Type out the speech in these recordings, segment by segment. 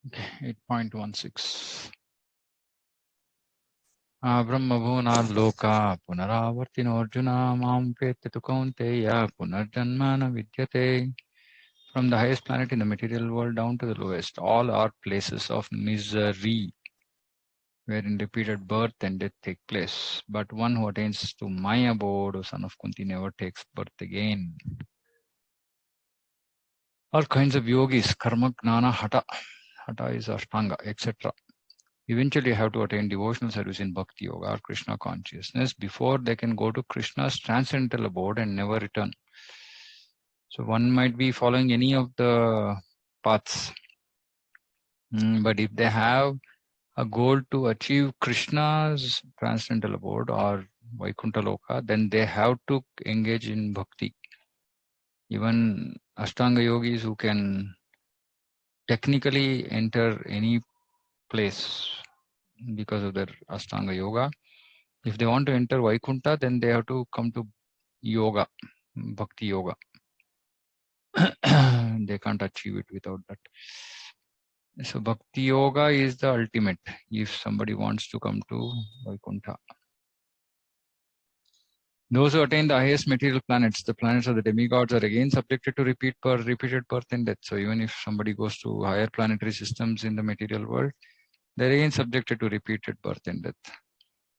Okay, 8.16. Brahmabhuna loka punaravartino arjuna mam vettatu kaunteya punarjanmana vidyate. From the highest planet in the material world down to the lowest, all are places of misery, wherein repeated birth and death take place. But one who attains to my abode, O son of Kunti, never takes birth again. All kinds of yogis, karma, gnana, hatha is ashtanga, etc. Eventually have to attain devotional service in bhakti yoga or Krishna consciousness before they can go to Krishna's transcendental abode and never return. So one might be following any of the paths, but if they have a goal to achieve Krishna's transcendental abode or Vaikuntha Loka, then they have to engage in bhakti. Even Ashtanga yogis who can technically enter any place because of their Ashtanga yoga, if they want to enter Vaikuntha, then they have to come to yoga, bhakti yoga. They can't achieve it without that. So bhakti yoga is the ultimate if somebody wants to come to Vaikuntha. Those who attain the highest material planets, the planets of the demigods, are again subjected to repeated birth and death. So even if somebody goes to higher planetary systems in the material world, they're again subjected to repeated birth and death.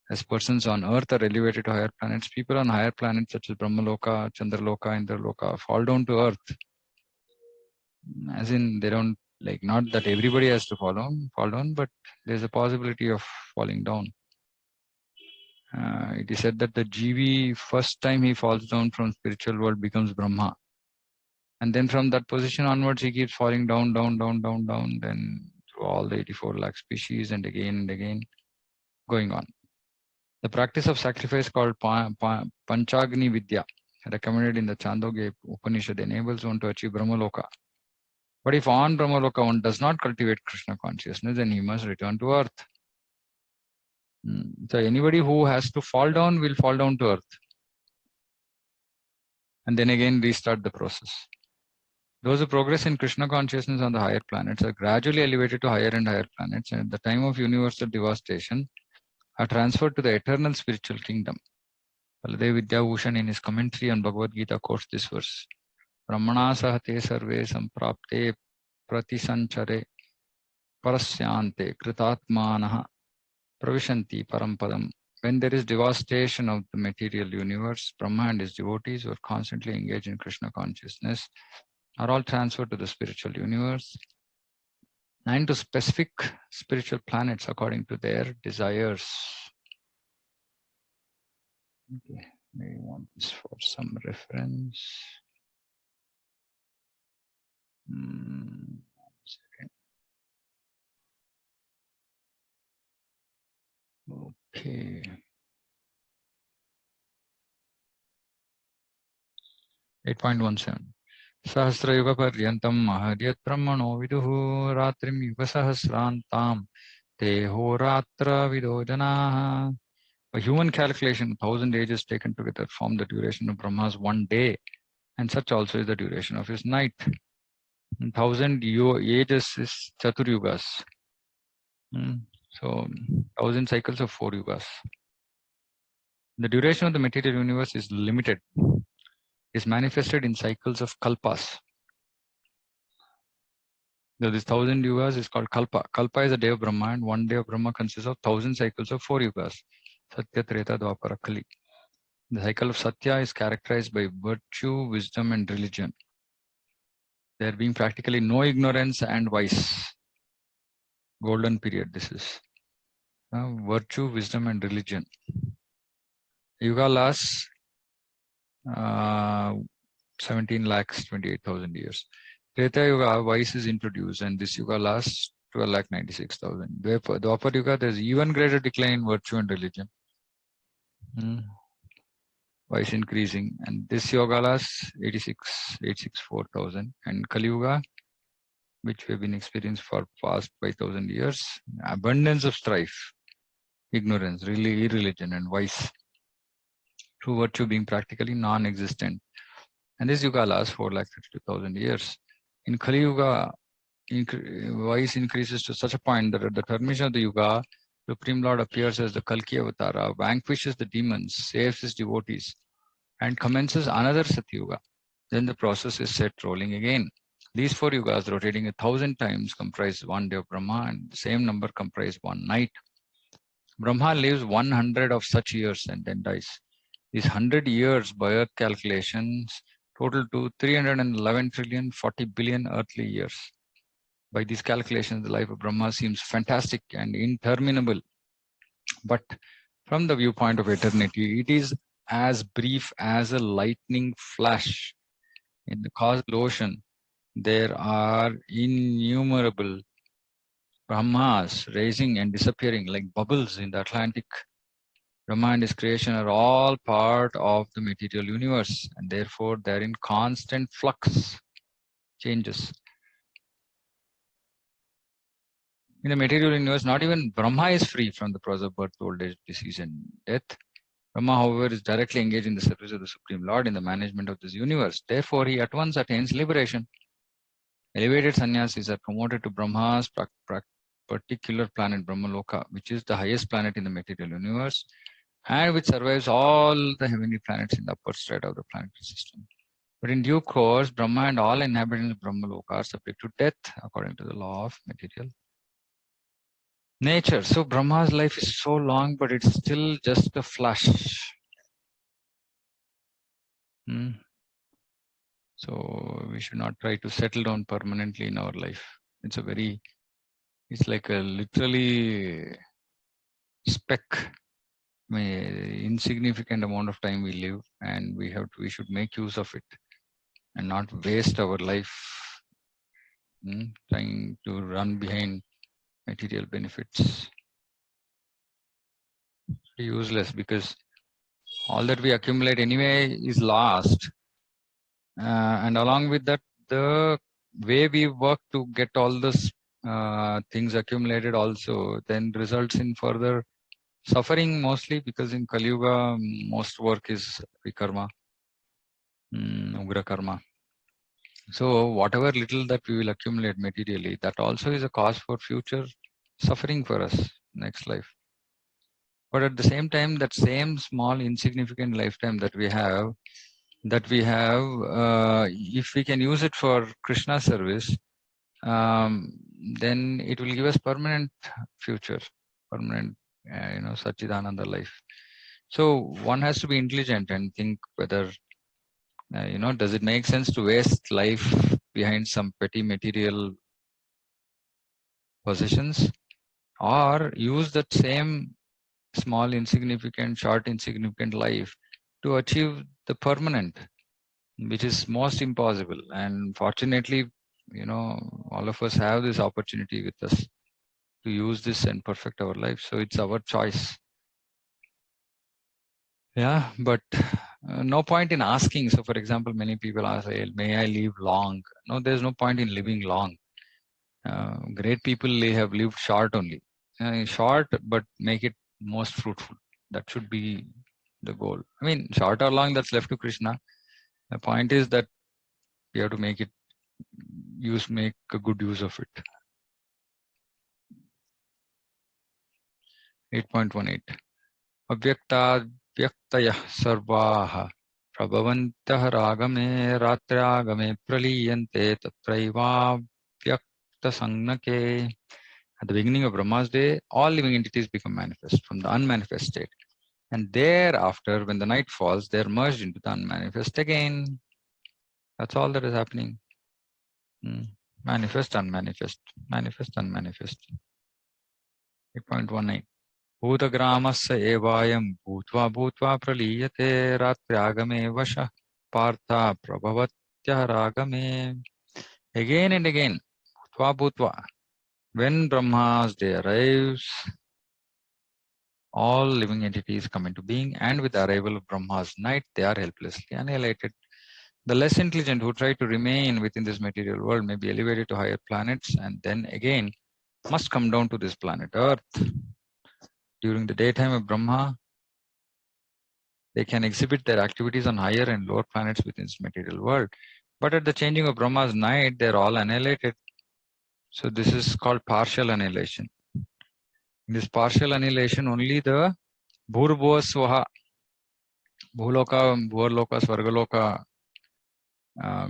As persons on Earth are elevated to higher planets, people on higher planets such as Brahmaloka, Chandraloka, Indraloka fall down to Earth. As in, they don't, like, not that everybody has to fall down, but there's a possibility of falling down. It is said that the Jivi, first time he falls down from spiritual world, becomes Brahma. And then from that position onwards, he keeps falling down, then through all the 84 lakh species and again, going on. The practice of sacrifice called Panchagni Vidya, recommended in the Chandogya Upanishad, enables one to achieve Brahmaloka. But if on Brahmaloka one does not cultivate Krishna consciousness, then he must return to earth. So anybody who has to fall down will fall down to earth. And then again restart the process. Those who progress in Krishna consciousness on the higher planets are gradually elevated to higher and higher planets, and at the time of universal devastation are transferred to the eternal spiritual kingdom. Baladev Vidyabhushan in his commentary on Bhagavad Gita quotes this verse. Brahmana sahate sarve samprapte pratisanchare parasyante kritatmanaha pravishanti parampadam. When there is devastation of the material universe, Brahma and his devotees who are constantly engaged in Krishna consciousness are all transferred to the spiritual universe and to specific spiritual planets according to their desires. Okay, we want this for some reference. Okay. 8.17. Sahasrayuga paryantam mahadyat brahmano viduhu ratrim yuga sahasrantam teho ratra vidojanaha. A human calculation, 1,000 ages taken together form the duration of Brahma's one day, and such also is the duration of his night. 1,000 ages is Chaturyugas. So 1,000 cycles of 4 yugas. The duration of the material universe is limited, is manifested in cycles of kalpas. So this 1,000 yugas is called kalpa. Kalpa is a day of Brahma, and one day of Brahma consists of 1,000 cycles of 4 yugas. Satya, Treta, Dwapara, Kali. The cycle of Satya is characterized by virtue, wisdom, and religion. There being practically no ignorance and vice. Golden period this is. Virtue, wisdom, and religion. Yuga lasts 17 lakhs 28,000 years. Treta Yuga, vice is introduced, and this Yuga lasts 12 lakh 96,000. Dwapar Yuga, there's even greater decline in virtue and religion. Vice increasing, and this Yoga lasts 864,000. And Kali Yuga, which we've been experiencing for past 5,000 years, abundance of strife, ignorance, really irreligion, and vice. True virtue being practically non-existent. And this Yuga lasts 4,32,000 years. In Kali Yuga, voice increases to such a point that at the termination of the Yuga, Supreme Lord appears as the Kalki Avatara, vanquishes the demons, saves his devotees, and commences another Satyuga. Then the process is set rolling again. These 4 yugas rotating 1,000 times comprise one day of Brahma, and the same number comprise one night. Brahma lives 100 of such years and then dies. These 100 years by earth calculations total to 311 trillion 40 billion earthly years. By these calculations, the life of Brahma seems fantastic and interminable. But from the viewpoint of eternity, it is as brief as a lightning flash. In the cosmos ocean, there are innumerable Brahmas rising and disappearing like bubbles in the Atlantic. Brahma and his creation are all part of the material universe, and therefore they're in constant flux, changes. In the material universe, not even Brahma is free from the process of birth, old age, disease, and death. Brahma, however, is directly engaged in the service of the Supreme Lord in the management of this universe. Therefore, he at once attains liberation. Elevated sannyasis are promoted to Brahma's particular planet, Brahmaloka, which is the highest planet in the material universe, and which survives all the heavenly planets in the upper strata of the planetary system. But in due course, Brahma and all inhabitants of Brahmaloka are subject to death according to the law of material nature. So Brahma's life is so long, but it's still just a flash. So we should not try to settle down permanently in our life. It's like a literally speck, insignificant amount of time we live, and we should make use of it and not waste our life trying to run behind material benefits. Useless, because all that we accumulate anyway is lost. And along with that, the way we work to get all this things accumulated also then results in further suffering, mostly because in Kali Yuga, most work is vikarma, ugra karma. So whatever little that we will accumulate materially, that also is a cause for future suffering for us next life. But at the same time, that same small insignificant lifetime that we have, if we can use it for Krishna service, then it will give us permanent future, permanent, Satchidananda life. So one has to be intelligent and think whether, does it make sense to waste life behind some petty material possessions, or use that same small, insignificant, short, insignificant life to achieve the permanent, which is most impossible. And fortunately, all of us have this opportunity with us to use this and perfect our life. So it's our choice. Yeah, but no point in asking. So for example, many people ask, may I live long? No, there's no point in living long. Great people, they have lived short only. Short, but make it most fruitful. That should be the goal. I mean, short or long, that's left to Krishna. The point is that we have to make a good use of it. 8.18. Avyaktavyaktayaः sarvaः prabhavantah ragame ratragame praliyante tatraivavyaktasangnake. At the beginning of Brahma's day, all living entities become manifest from the unmanifest state. And thereafter, when the night falls, they are merged into the unmanifest again. That's all that is happening. Manifest, unmanifest, manifest, unmanifest. 8.19. Bhutagramassa evayam bhutva bhutva praliyate ratyagame vasha partha prabhavatyah ragame. Again and again, bhutva bhutva. When Brahma's day arrives, all living entities come into being, and with the arrival of Brahma's night, they are helplessly annihilated. The less intelligent who try to remain within this material world may be elevated to higher planets, and then again must come down to this planet Earth. During the daytime of Brahma, they can exhibit their activities on higher and lower planets within this material world. But at the changing of Brahma's night, they are all annihilated. So this is called partial annihilation. In this partial annihilation, only the Bhurbo Swaha, Bhuloka, Bhurloka, Svargaloka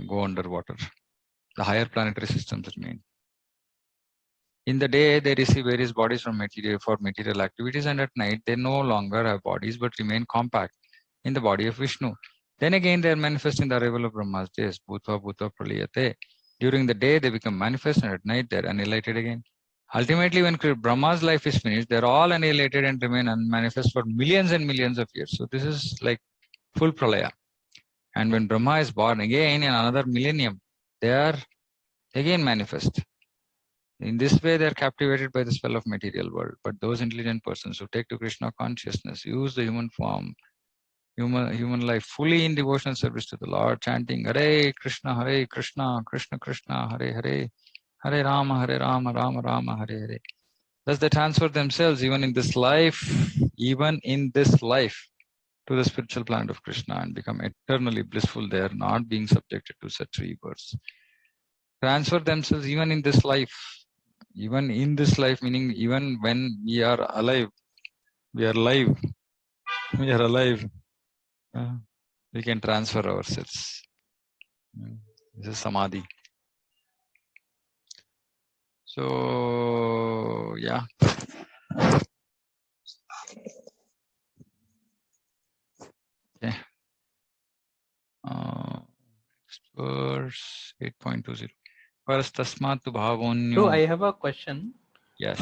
go underwater. The higher planetary systems remain. In the day, they receive various bodies from material activities, and at night, they no longer have bodies but remain compact in the body of Vishnu. Then again, they are manifest in the arrival of Brahma's days. Bhutva Bhutva Praliyate. During the day, they become manifest, and at night, they are annihilated again. Ultimately, when Brahma's life is finished, they are all annihilated and remain unmanifest for millions and millions of years. So this is like full pralaya. And when Brahma is born again in another millennium, they are again manifest. In this way, they are captivated by the spell of material world. But those intelligent persons who take to Krishna consciousness, use the human form, human life fully in devotional service to the Lord, chanting Hare Krishna, Krishna Krishna, Hare Hare, Hare Rama, Rama Rama, Hare Hare. Thus they transfer themselves even in this life, to the spiritual planet of Krishna and become eternally blissful there, not being subjected to such rebirths. Transfer themselves even in this life, meaning even when we are alive, we are alive, we can transfer ourselves. This is samadhi. So, yeah. Okay. Verse 8.20. First, tasmat bhavonyo. So I have a question. Yes.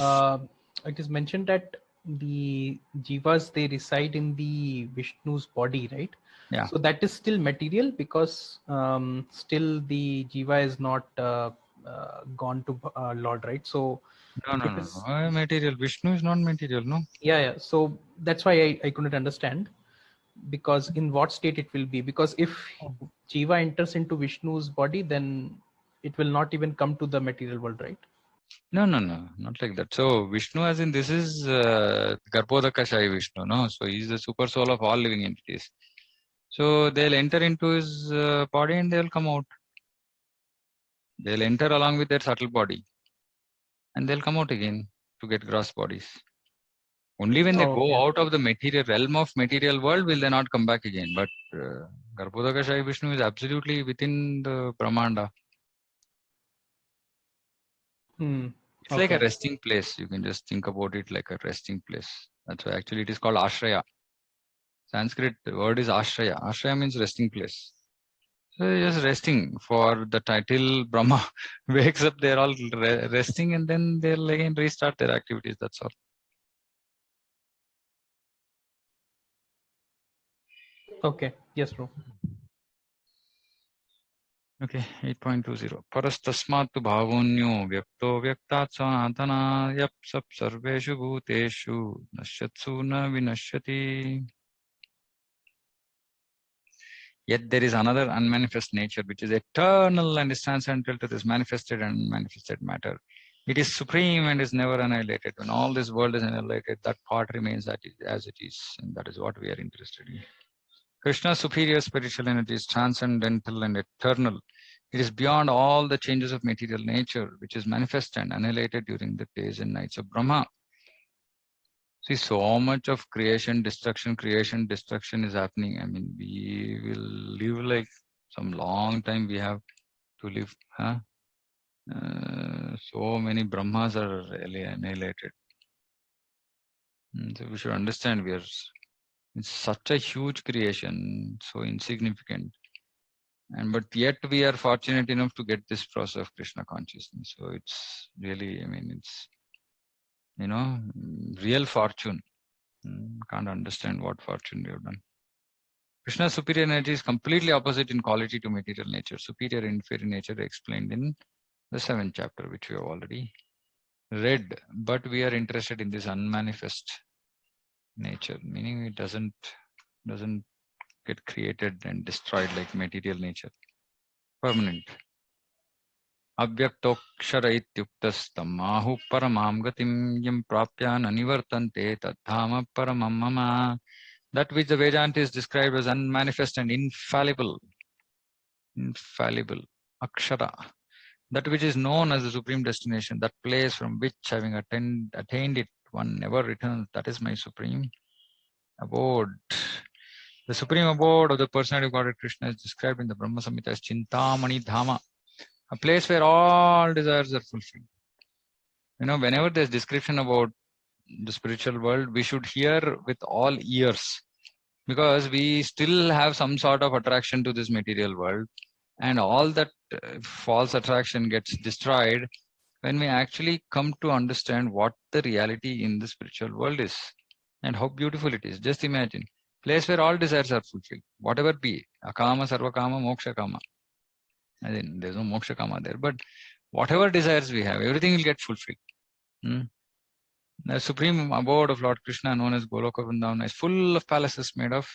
It is mentioned that the jivas, they reside in the Vishnu's body, right? Yeah. So that is still material because still the jiva is not gone to Lord, right? So no. Material. Vishnu is not material, no? Yeah. So that's why I couldn't understand, because in what state it will be, because if jiva enters into Vishnu's body, then it will not even come to the material world, right? No, not like that. So Vishnu, as in this is Garbhodakashayi Vishnu, no? So he's the super soul of all living entities. So they'll enter into his body and they'll come out. They'll enter along with their subtle body and they'll come out again to get gross bodies. Only when they go out of the material realm of material world will they not come back again. But Garbhodakashayi Vishnu is absolutely within the Brahmanda. It's like a resting place. You can just think about it like a resting place. That's why actually it is called Ashraya. Sanskrit word is Ashraya. Ashraya means resting place. So they're just resting for the title Brahma wakes up, they're all resting and then they'll again restart their activities. That's all. Okay. Yes, bro. Okay, 8.20. Parastasmatu bhavonyo vyakto vyaktat sanatana yap sap sarveshu bhuteshu nashyatsu na vinashyati. Yet there is another unmanifest nature which is eternal and is transcendental to this manifested and unmanifested matter. It is supreme and is never annihilated. When all this world is annihilated, that part remains as it is, and that is what we are interested in. Krishna's superior spiritual energy is transcendental and eternal. It is beyond all the changes of material nature, which is manifest and annihilated during the days and nights of Brahma. See, so much of creation, destruction is happening. I mean, we will live like some long time we have to live. Huh? So many Brahmas are really annihilated. So we should understand it's such a huge creation, so insignificant. But yet we are fortunate enough to get this process of Krishna consciousness. So it's really, I mean, it's, real fortune. Can't understand what fortune we have done. Krishna's superior energy is completely opposite in quality to material nature. Superior and inferior nature explained in the 7th chapter, which we have already read. But we are interested in this unmanifest nature, meaning it doesn't get created and destroyed like material nature. Permanent. Avyaktoksara ityuktastammahu paramam gatim yam prapya nanivartante tadhama paramam mama. That which the Vedanta is described as unmanifest and infallible. Infallible. Akshara. That which is known as the supreme destination, that place from which, having attained it, one never returns, that is my supreme abode. The supreme abode of the personality of God Krishna is described in the Brahma Samhita as Chintamani Dhama, a place where all desires are fulfilled. Whenever there's description about the spiritual world, we should hear with all ears, because we still have some sort of attraction to this material world, and all that false attraction gets destroyed when we actually come to understand what the reality in the spiritual world is and how beautiful it is. Just imagine, place where all desires are fulfilled, whatever be, akama, sarvakama, moksha kama. I mean, there's no moksha kama there, but whatever desires we have, everything will get fulfilled. The supreme abode of Lord Krishna, known as Goloka Vrindavana, is full of palaces made of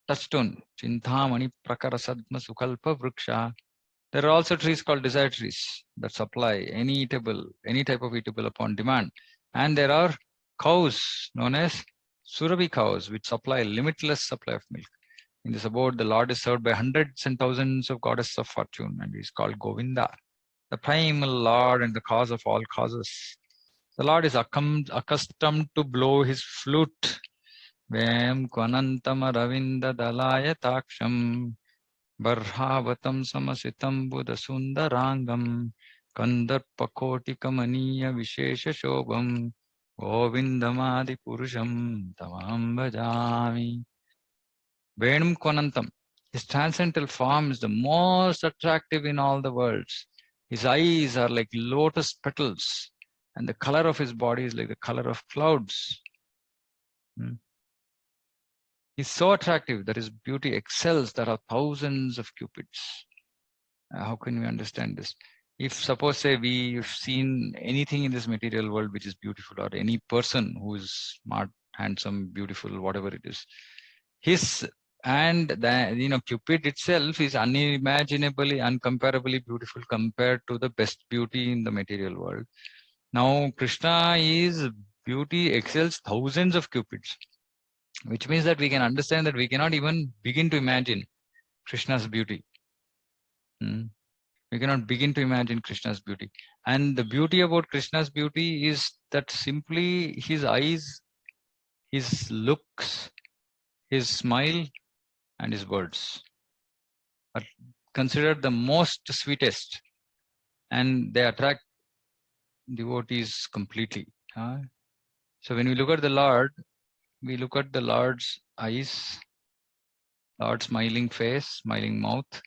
touchstone. Chintamani prakara sadma sukalpa vriksha. There are also trees called desire trees that supply any type of eatable upon demand. And there are cows known as Surabhi cows, which supply limitless supply of milk. In this abode, the Lord is served by hundreds and thousands of goddesses of fortune, and he is called Govinda, the primal Lord and the cause of all causes. The Lord is accustomed to blow his flute. Vem kvanantam ravinda dalaya taksham barhavatam samasitam buddha sundarangam kandarpakoti kamaniya vishesha shobham govindamadi purusham tamam bhajami. Venum kvanantam. His transcendental form is the most attractive in all the worlds. His eyes are like lotus petals, and the color of his body is like the color of clouds. He's so attractive that his beauty excels. There are thousands of cupids. How can we understand this? If suppose say we've seen anything in this material world which is beautiful, or any person who is smart, handsome, beautiful, whatever it is, Cupid itself is unimaginably, uncomparably beautiful compared to the best beauty in the material world. Now Krishna is beauty excels thousands of cupids, which means that we can understand that we cannot even begin to imagine Krishna's beauty. We cannot begin to imagine Krishna's beauty. And the beauty about Krishna's beauty is that simply his eyes, his looks, his smile, and his words are considered the most sweetest, and they attract devotees completely. So when we look at the Lord, we look at the Lord's eyes, Lord's smiling face, smiling mouth,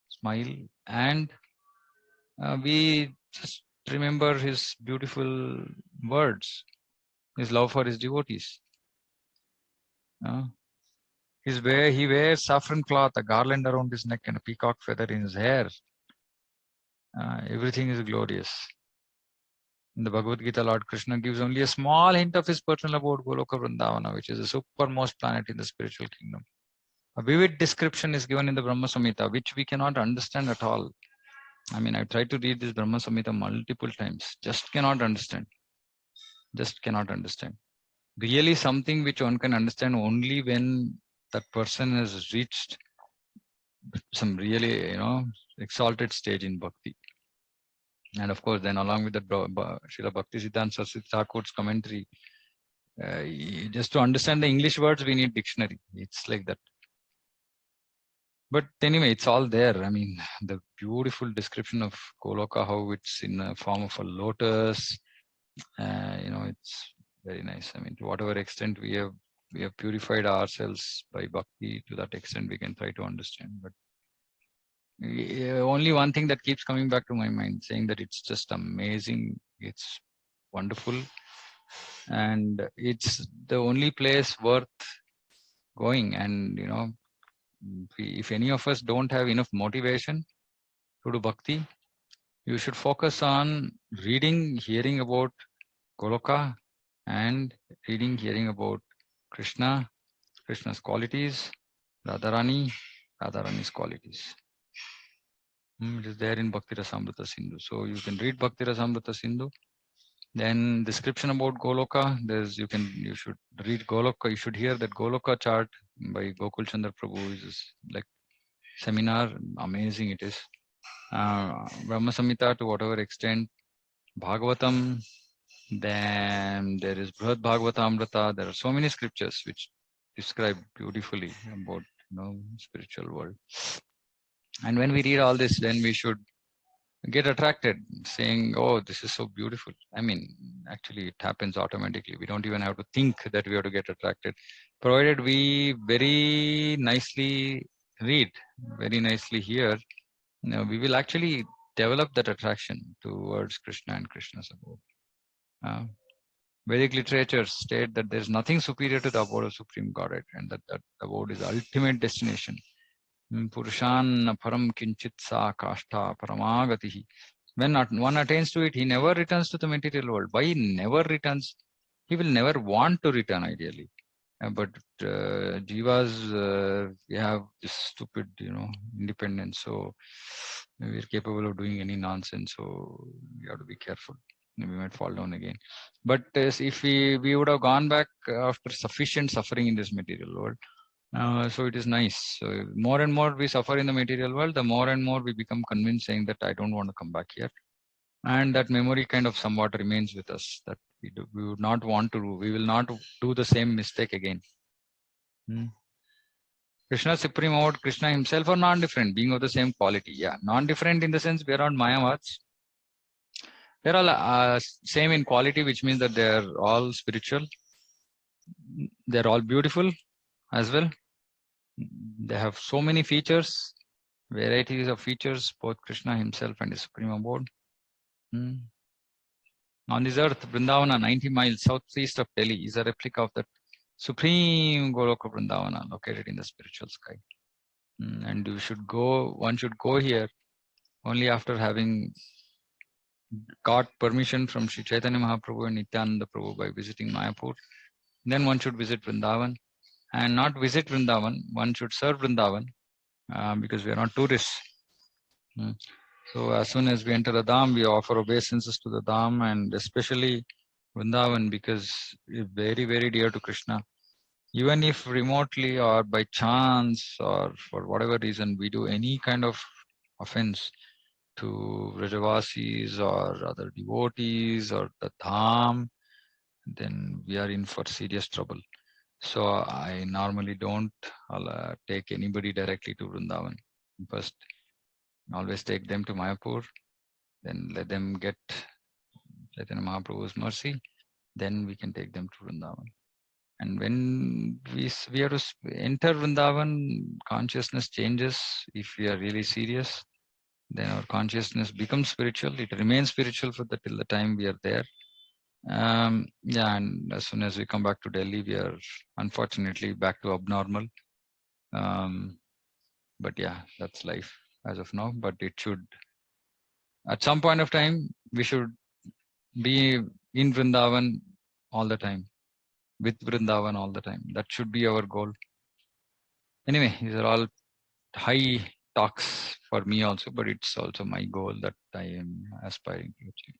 smile, and we just remember his beautiful words, his love for his devotees. He wears saffron cloth, a garland around his neck, and a peacock feather in his hair. Everything is glorious. In the Bhagavad Gita, Lord Krishna gives only a small hint of his personal abode, Goloka Vrindavana, which is the supermost planet in the spiritual kingdom. A vivid description is given in the Brahma Samhita, which we cannot understand at all. I mean, I've tried to read this Brahma Samhita multiple times, just cannot understand. Really something which one can understand only when that person has reached some really, exalted stage in bhakti. And of course, then along with that, Srila Bhaktisiddhanta Saraswati Thakur's commentary, just to understand the English words, we need dictionary. It's like that. But anyway, it's all there. I mean, the beautiful description of Goloka, how it's in the form of a lotus, it's very nice. I mean, to whatever extent we have purified ourselves by bhakti, to that extent we can try to understand. But only one thing that keeps coming back to my mind, saying that it's just amazing, it's wonderful, and it's the only place worth going. And if any of us don't have enough motivation to do bhakti, you should focus on reading, hearing about Goloka, and hearing about Krishna, Krishna's qualities, Radharani's qualities. It is there in Bhakti Rasamrita Sindhu. So you can read Bhakti Rasamrita Sindhu. Then description about Goloka. You should read Goloka. You should hear that Goloka chart by Gokul Chandra Prabhu is like seminar. Amazing it is. Brahma Samhita to whatever extent, Bhagavatam, then there is Brihad Bhagavatamrita. There are so many scriptures which describe beautifully about spiritual world. And when we read all this, then we should get attracted, saying, "Oh, this is so beautiful." I mean, actually, it happens automatically. We don't even have to think that we have to get attracted, provided we very nicely read, very nicely hear. We will actually develop that attraction towards Krishna and Krishna's abode. Vedic literature state that there is nothing superior to the abode of Supreme Godhead, and that abode is the ultimate destination. Purushan param kinchit sa kashta paramagatihi. When one attains to it, he never returns to the material world. Why he never returns? He will never want to return, ideally. But jivas, we have this stupid, independence. So we're capable of doing any nonsense. So we have to be careful. We might fall down again. But if we would have gone back after sufficient suffering in this material world, so it is nice. So more and more we suffer in the material world, the more and more we become convinced, saying that I don't want to come back here. And that memory kind of somewhat remains with us, that we would not want to do. We will not do the same mistake again. Krishna Supreme Abode, Krishna himself are non-different, being of the same quality. Yeah, non-different in the sense we are not Mayavads. They're all same in quality, which means that they're all spiritual. They're all beautiful as well. They have so many features, varieties of features, both Krishna himself and his Supreme Abode. On this earth, Vrindavana, 90 miles southeast of Delhi, is a replica of the Supreme Goloka Vrindavana located in the spiritual sky. And one should go here only after having got permission from Sri Chaitanya Mahaprabhu and Nityananda Prabhu by visiting Mayapur. Then one should visit Vrindavan, and not visit Vrindavan, one should serve Vrindavan, because we are not tourists. So as soon as we enter the Dham, we offer obeisances to the Dham, and especially Vrindavan, because it's very, very dear to Krishna. Even if remotely or by chance or for whatever reason we do any kind of offense to Vrajavasis or other devotees or the Dham, then we are in for serious trouble. So I normally don't take anybody directly to Vrindavan. First, always take them to Mayapur, then let them get Chaitanya Mahaprabhu's mercy, then we can take them to Vrindavan. And when we have to enter Vrindavan, consciousness changes. If we are really serious, then our consciousness becomes spiritual. It remains spiritual till the time we are there. And as soon as we come back to Delhi, we are unfortunately back to abnormal. But yeah, that's life as of now. But it should, at some point of time, we should be in Vrindavan all the time, with Vrindavan all the time. That should be our goal. Anyway, these are all high talks for me also, but it's also my goal that I am aspiring to achieve.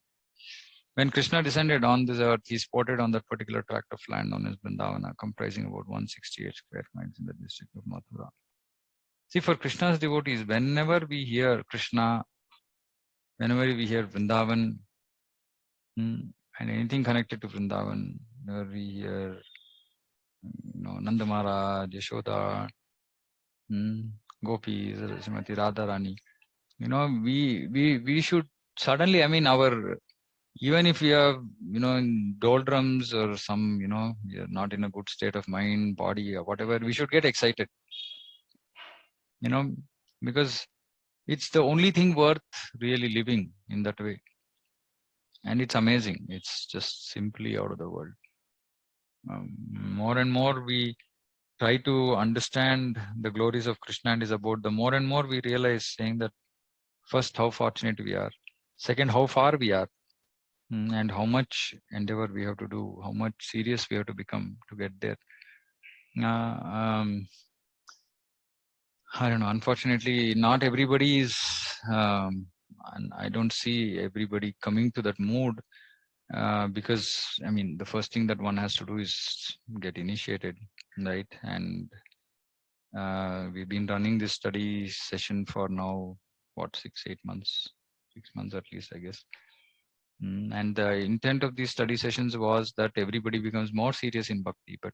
When Krishna descended on this earth, he sported on that particular tract of land known as Vrindavana, comprising about 168 square miles in the district of Mathura. See, for Krishna's devotees, whenever we hear Krishna, whenever we hear Vrindavan, and anything connected to Vrindavan, whenever we hear Nanda Maharaj, Yashoda, Gopis, Srimati Radharani, we should suddenly, even if we are, in doldrums or some, we are not in a good state of mind, body or whatever, we should get excited, because it's the only thing worth really living in that way. And it's amazing. It's just simply out of the world. More and more we try to understand the glories of Krishna and his abode, the more and more we realize, saying that first, how fortunate we are. Second, how far we are. And how much endeavor we have to do, how much serious we have to become to get there. I don't know. Unfortunately, not everybody is, and I don't see everybody coming to that mood, because, the first thing that one has to do is get initiated, right? And we've been running this study session for now 6 months, 6 months at least, I guess. And the intent of these study sessions was that everybody becomes more serious in bhakti, but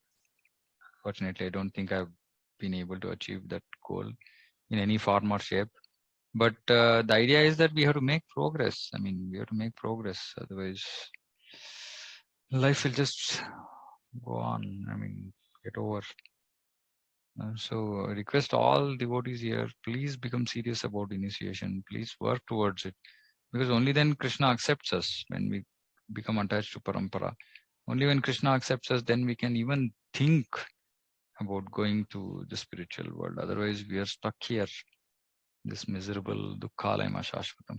fortunately, I don't think I've been able to achieve that goal in any form or shape. But the idea is that we have to make progress. I mean, we have to make progress. Otherwise, life will just go on. I mean, get over. So I request all devotees here, please become serious about initiation. Please work towards it. Because only then Krishna accepts us when we become attached to parampara. Only when Krishna accepts us, then we can even think about going to the spiritual world. Otherwise, we are stuck here. This miserable dukkhalayam ashashvatam.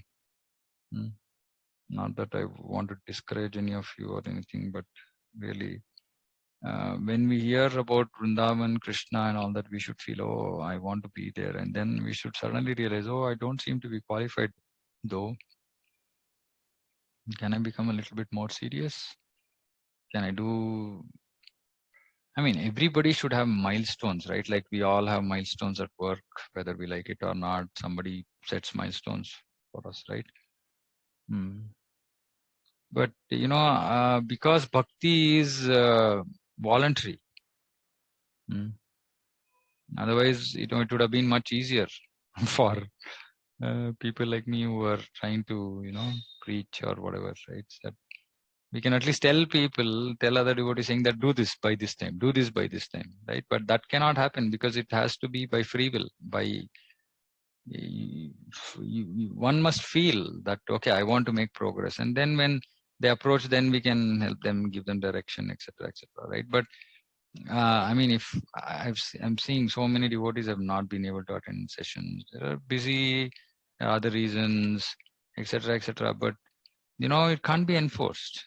Not that I want to discourage any of you or anything, but really, when we hear about Vrindavan, Krishna and all that, we should feel, oh, I want to be there. And then we should suddenly realize, oh, I don't seem to be qualified though. Can I become a little bit more serious? Can I do... I mean, everybody should have milestones, right? Like we all have milestones at work, whether we like it or not. Somebody sets milestones for us, right? But, you know, because bhakti is voluntary. Otherwise, you know, it would have been much easier for people like me who are trying to, you know, preach or whatever, right? So we can at least tell people, tell other devotees saying that do this by this time, do this by this time, right? But that cannot happen because it has to be by free will, by one must feel that, okay, I want to make progress. And then when they approach, then we can help them, give them direction, etc., right? But I mean, if I'm seeing so many devotees have not been able to attend sessions, they are busy, other reasons, etc., but you know, it can't be enforced.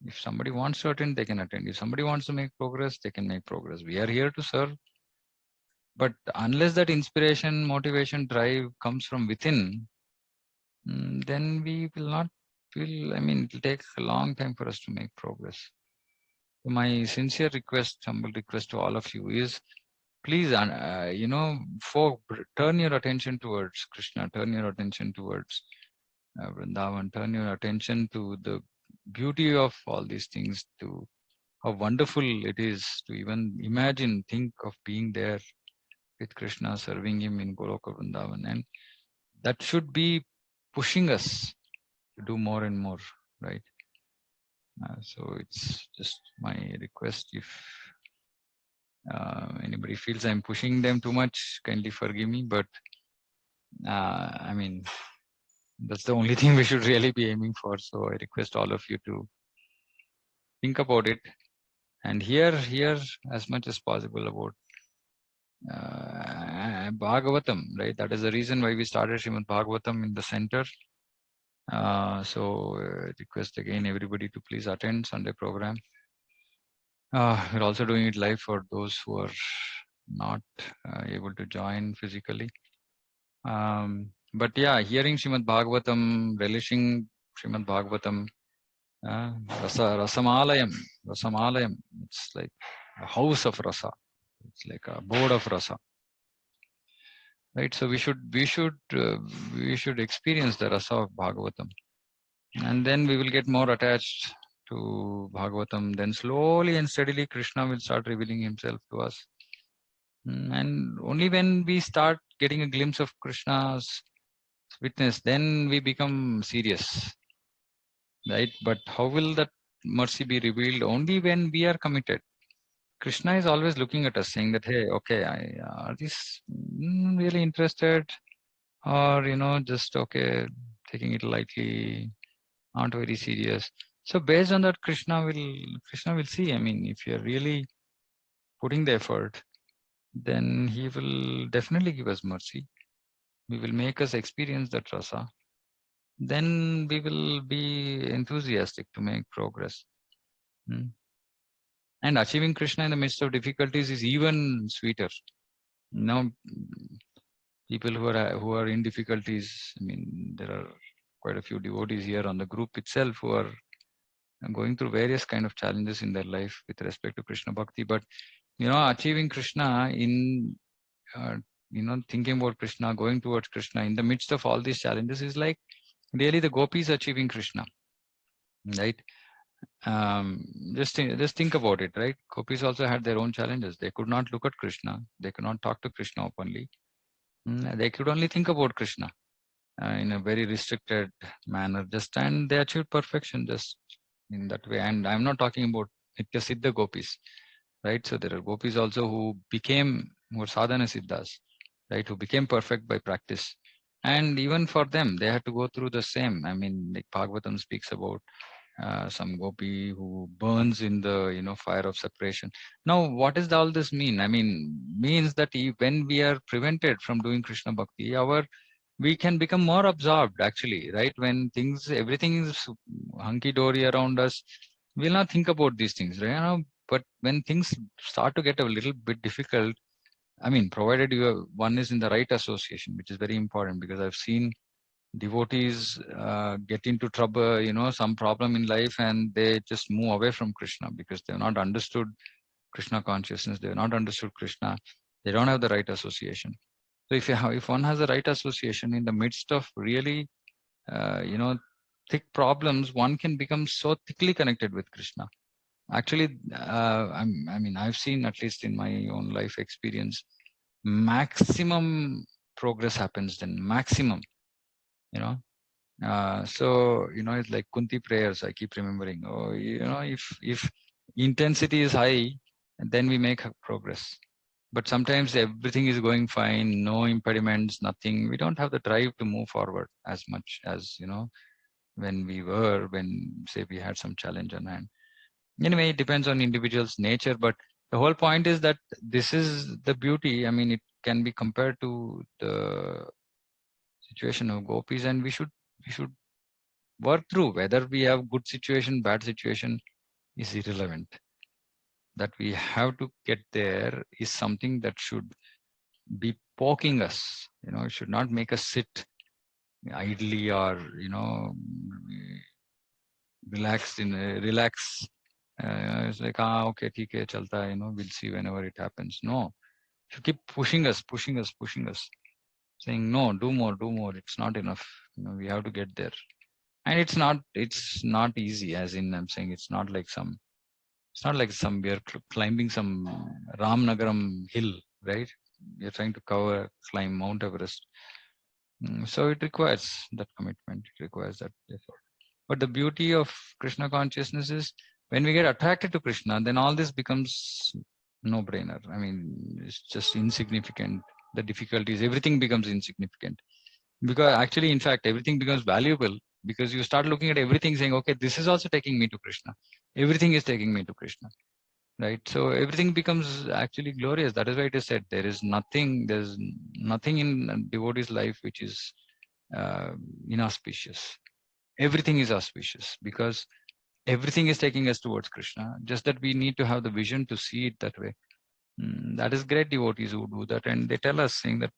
If somebody wants to attend, they can attend. If somebody wants to make progress, they can make progress. We are here to serve. But unless that inspiration, motivation, drive comes from within, then we will not feel, I mean, it will take a long time for us to make progress. My sincere request, humble request to all of you is, please, you know, turn your attention towards Krishna, turn your attention towards Vrindavan, turn your attention to the beauty of all these things, to how wonderful it is to even imagine, think of being there with Krishna, serving him in Goloka Vrindavan. And that should be pushing us to do more and more, right? So it's just my request. If anybody feels I'm pushing them too much, kindly forgive me. But I mean, that's the only thing we should really be aiming for. So I request all of you to think about it and hear as much as possible about Bhagavatam, right? That is the reason why we started Srimad Bhagavatam in the center. So request again everybody to please attend Sunday program. We're also doing it live for those who are not able to join physically. But yeah, hearing Srimad Bhagavatam, relishing Srimad Bhagavatam, Rasamalayam, it's like a house of rasa. It's like a board of rasa. Right, so we should experience the rasa of Bhagavatam, and then we will get more attached to Bhagavatam. Then slowly and steadily, Krishna will start revealing himself to us, and only when we start getting a glimpse of Krishna's witness, then we become serious, right? But how will that mercy be revealed? Only when we are committed. Krishna is always looking at us, saying that, hey, okay, are these really interested? Or, you know, just, okay, taking it lightly, not very serious. So based on that, Krishna will see. I mean, if you're really putting the effort, then he will definitely give us mercy. We will make us experience that rasa. Then we will be enthusiastic to make progress. And achieving Krishna in the midst of difficulties is even sweeter. Now, people who are in difficulties, I mean, there are quite a few devotees here on the group itself who are going through various kind of challenges in their life with respect to Krishna Bhakti. But, you know, achieving Krishna in thinking about Krishna, going towards Krishna in the midst of all these challenges is like really the gopis achieving Krishna, right? Just think about it, right? Gopis also had their own challenges. They could not look at Krishna. They could not talk to Krishna openly. They could only think about Krishna in a very restricted manner. And they achieved perfection just in that way. And I'm not talking about Nitya Siddha gopis, right? So there are gopis also who became more sadhana siddhas, right? Who became perfect by practice. And even for them, they had to go through the same. I mean, like Bhagavatam speaks about some gopi who burns in the fire of separation. Now, what does all this mean? I mean, means that when we are prevented from doing Krishna bhakti, we can become more absorbed actually, right? When everything is hunky dory around us, we'll not think about these things, right? But when things start to get a little bit difficult, I mean, provided one is in the right association, which is very important, because I've seen devotees get into trouble, some problem in life, and they just move away from Krishna because they've not understood Krishna consciousness. They've not understood Krishna. They don't have the right association. So if one has the right association in the midst of really, thick problems, one can become so thickly connected with Krishna. Actually, I've seen, at least in my own life experience, maximum progress happens then, maximum, so it's like Kunti prayers. I keep remembering. Oh, if intensity is high, then we make progress. But sometimes everything is going fine, no impediments, nothing. We don't have the drive to move forward as much as when say we had some challenge on hand. Anyway, it depends on individual's nature, but the whole point is that this is the beauty. I mean, it can be compared to the situation of gopis, and we should work through. Whether we have good situation, bad situation is irrelevant. That we have to get there is something that should be poking us. It should not make us sit idly or relax. It's like okay, theek hai, chalta hai, we'll see whenever it happens. No, should keep pushing us, saying no, do more. It's not enough. We have to get there. And it's not easy, as in I'm saying it's not like we are climbing some Ramnagaram hill, right? We are trying to climb Mount Everest. So it requires that commitment, it requires that effort. But the beauty of Krishna consciousness is when we get attracted to Krishna, then all this becomes no brainer. I mean, it's just insignificant. The difficulties, everything becomes insignificant. Because actually, in fact, everything becomes valuable because you start looking at everything saying, okay, this is also taking me to Krishna. Everything is taking me to Krishna, right? So everything becomes actually glorious. That is why it is said there's nothing in a devotee's life which is inauspicious. Everything is auspicious because everything is taking us towards Krishna. Just that we need to have the vision to see it that way. That is great devotees who do that, and they tell us saying that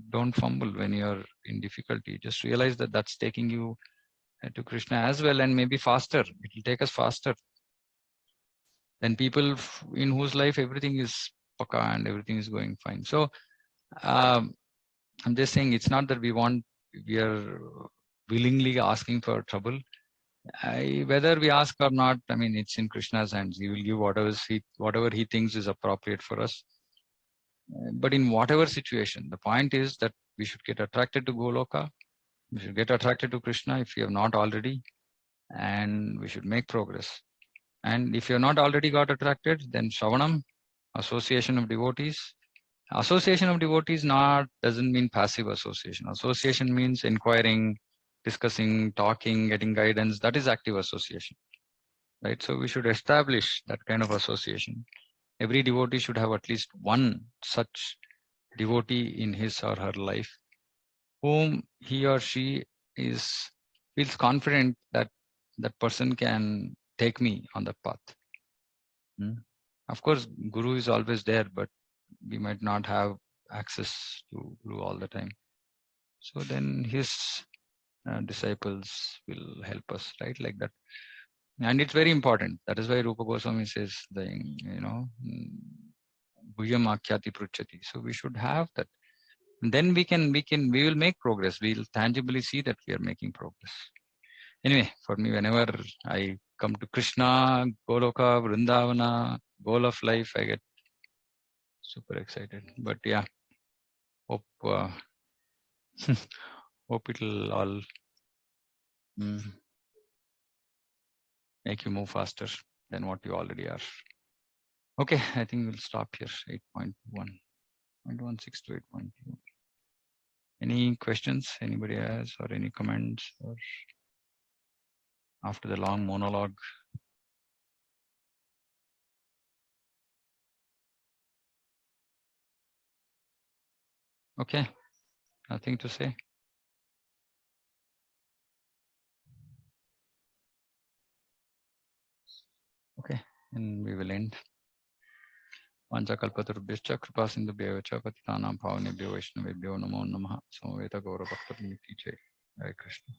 don't fumble when you're in difficulty. Just realize that that's taking you to Krishna as well, and maybe faster. It will take us faster than people in whose life everything is paka and everything is going fine. So I'm just saying it's not that we are willingly asking for trouble. Whether we ask or not, I mean, it's in Krishna's hands. He will give whatever he thinks is appropriate for us. But in whatever situation, the point is that we should get attracted to Goloka. We should get attracted to Krishna if we have not already, and we should make progress. And if you have not already got attracted, then Shravanam, association of devotees. Association of devotees doesn't mean passive association. Association means inquiring, discussing, talking, getting guidance. That is active association, right? So we should establish that kind of association. Every devotee should have at least one such devotee in his or her life whom he or she feels confident that that person can take me on that path. Of course, Guru is always there, but we might not have access to Guru all the time. So then his disciples will help us, right? Like that. And it's very important. That is why Rupa Goswami says, Bhuyam Akhyati Pruchati. So we should have that. Then we will make progress. We'll tangibly see that we are making progress. Anyway, for me, whenever I come to Krishna, Goloka, Vrindavana, goal of life, I get super excited. But yeah, hope hope it'll all make you move faster than what you already are. Okay, I think we'll stop here. 8.1.16 to 8.2. Any questions anybody has, or any comments, or after the long monologue? Okay, nothing to say. Okay, and we will end. Vanchakalpatarubhyascha kripasindhubhyo cha patitanam pavanebhyo vaishnavebhyo namo namaha. Samaveta Gaura Bhakta Jai Krishna.